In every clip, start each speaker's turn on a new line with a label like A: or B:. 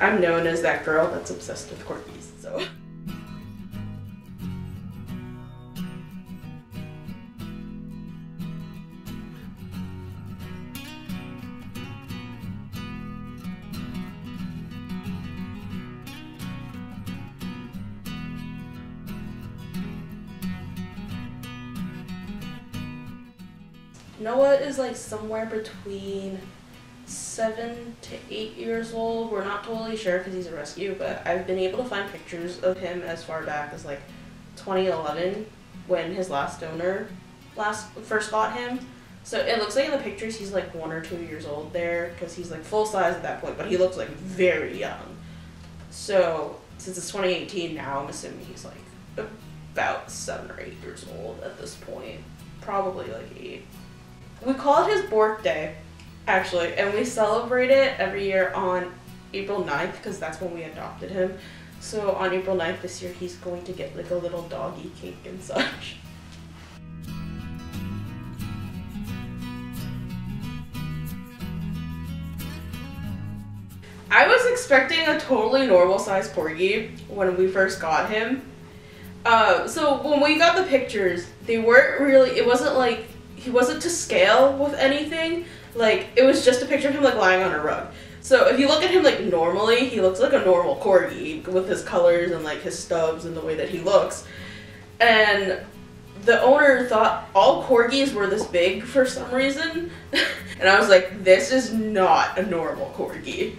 A: I'm known as that girl that's obsessed with corgis, so. Noah is like somewhere between 7 to 8 years old. We're not totally sure because he's a rescue, but I've been able to find pictures of him as far back as like 2011 when his last owner first got him. So it looks like in the pictures he's like 1 or 2 years old there because he's like full size at that point, but he looks like very young. So since it's 2018 now, I'm assuming he's like about 7 or 8 years old at this point. Probably like 8. We call it his birthday, actually, and we celebrate it every year on April 9th because that's when we adopted him. So on April 9th this year, he's going to get like a little doggy cake and such. I was expecting a totally normal sized corgi when we first got him. So when we got the pictures, they weren't really, it wasn't like, he wasn't to scale with anything. Like, it was just a picture of him like lying on a rug. So if you look at him like normally, he looks like a normal corgi with his colors and like his stubs and the way that he looks. And the owner thought all corgis were this big for some reason. And I was like, this is not a normal corgi.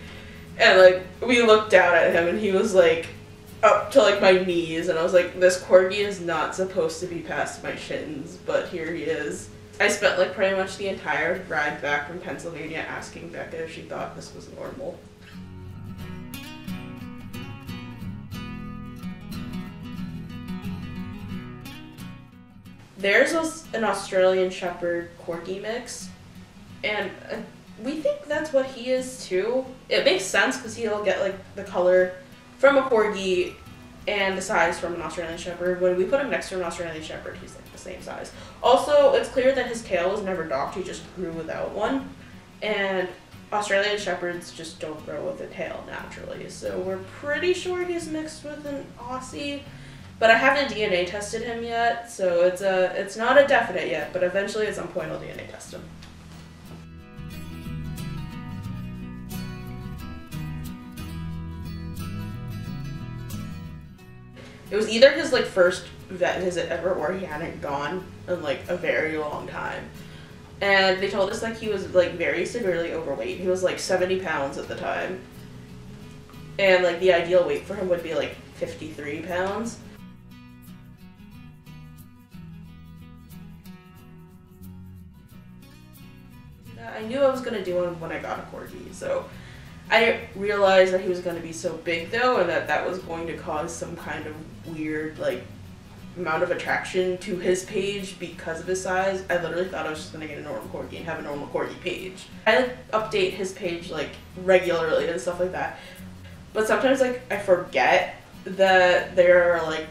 A: And like, we looked down at him and he was like up to like my knees. And I was like, this corgi is not supposed to be past my shins, but here he is. I spent like pretty much the entire ride back from Pennsylvania asking Becca if she thought this was normal. Theirs was an Australian Shepherd Corgi mix, and we think that's what he is too. It makes sense because he'll get like the color from a Corgi and the size from an Australian Shepherd. When we put him next to an Australian Shepherd, he's like the same size. Also, it's clear that his tail was never docked, he just grew without one. And Australian Shepherds just don't grow with a tail naturally. So we're pretty sure he's mixed with an Aussie. But I haven't DNA tested him yet, so it's not a definite yet, but eventually at some point I'll DNA test him. It was either his like first vet visit ever or he hadn't gone in like a very long time. And they told us like he was like very severely overweight. He was like 70 pounds at the time. And like the ideal weight for him would be like 53 pounds. I knew I was going to do him when I got a Corgi, so I didn't realize that he was going to be so big though, and that was going to cause some kind of weird like amount of attraction to his page because of his size. I literally thought I was just going to get a normal Corgi and have a normal Corgi page. I like update his page like regularly and stuff like that, but sometimes like I forget that there are like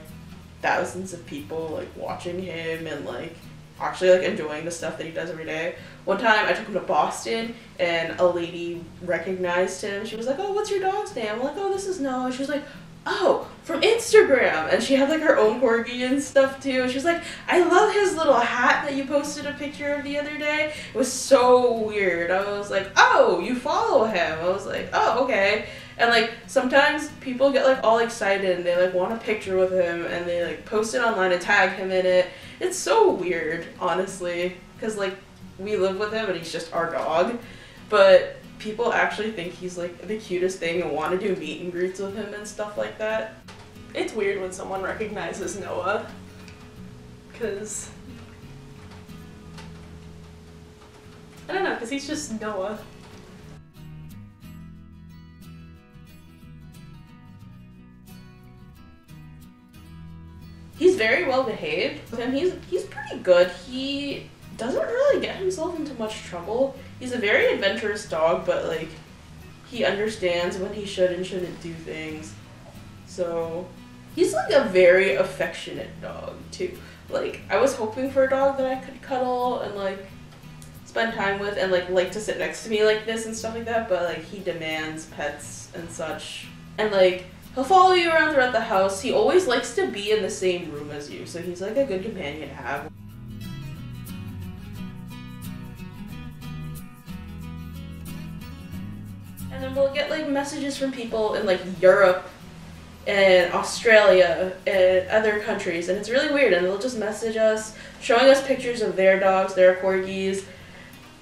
A: thousands of people like watching him and like actually like enjoying the stuff that he does every day. One time I took him to Boston and a lady recognized him. She was like, "Oh, what's your dog's name?" I'm like, "Oh, this is Noah." She was like, "Oh, from Instagram." And she had like her own Corgi and stuff too. She was like, "I love his little hat that you posted a picture of the other day." It was so weird. I was like, "Oh, you follow him?" I was like, "Oh, okay." And like sometimes people get like all excited and they like want a picture with him and they like post it online and tag him in it. It's so weird, honestly, because like we live with him and he's just our dog, but people actually think he's like the cutest thing and want to do meet and greets with him and stuff like that.
B: It's weird when someone recognizes Noah, because I don't know, because he's just Noah.
A: He's very well behaved, and he's pretty good. He doesn't really get himself into much trouble. He's a very adventurous dog, but like he understands when he should and shouldn't do things. So he's like a very affectionate dog too. Like I was hoping for a dog that I could cuddle and like spend time with and like to sit next to me like this and stuff like that, but like he demands pets and such. And like he'll follow you around throughout the house. He always likes to be in the same room as you, so he's like a good companion to have. And then we'll get like messages from people in like Europe and Australia and other countries, and it's really weird, and they'll just message us showing us pictures of their dogs, their corgis,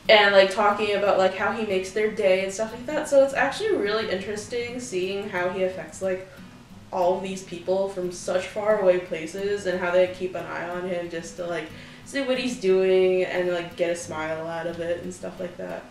A: and like talking about like how he makes their day and stuff like that. So it's actually really interesting seeing how he affects like all of these people from such far away places and how they keep an eye on him just to like see what he's doing and like get a smile out of it and stuff like that.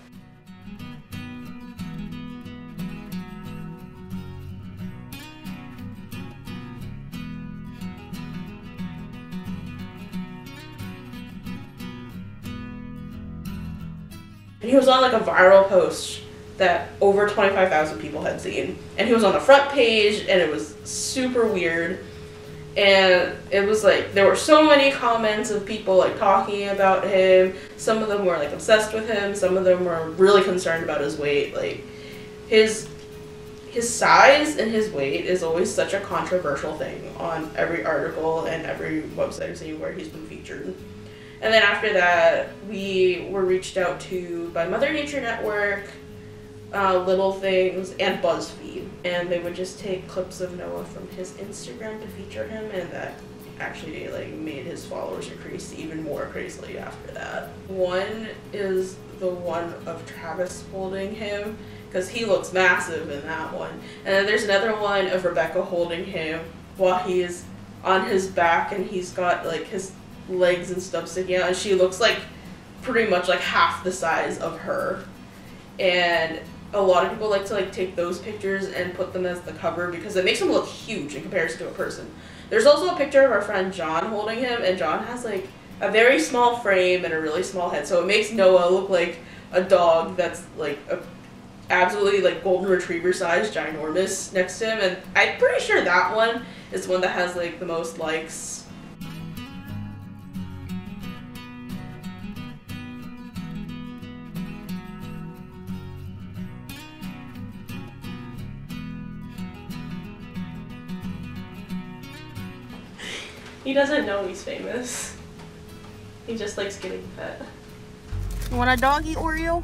A: And he was on like a viral post that over 25,000 people had seen. And he was on the front page, and it was super weird. And it was like, there were so many comments of people like talking about him. Some of them were like obsessed with him. Some of them were really concerned about his weight. Like his size and his weight is always such a controversial thing on every article and every website I've seen where he's been featured. And then after that, we were reached out to by Mother Nature Network, Little Things, and BuzzFeed. And they would just take clips of Noah from his Instagram to feature him, and that actually like made his followers increase even more crazily after that. One is the one of Travis holding him, because he looks massive in that one. And then there's another one of Rebecca holding him while he's on his back, and he's got like his legs and stuff sticking out, and she looks like pretty much like half the size of her. And a lot of people like to like take those pictures and put them as the cover because it makes them look huge in comparison to a person. There's also a picture of our friend John holding him, and John has like a very small frame and a really small head, so it makes Noah look like a dog that's like a absolutely like golden retriever size ginormous next to him. And I'm pretty sure that one is the one that has like the most likes.
B: He doesn't know he's famous. He just likes getting pet.
A: You want a doggy Oreo?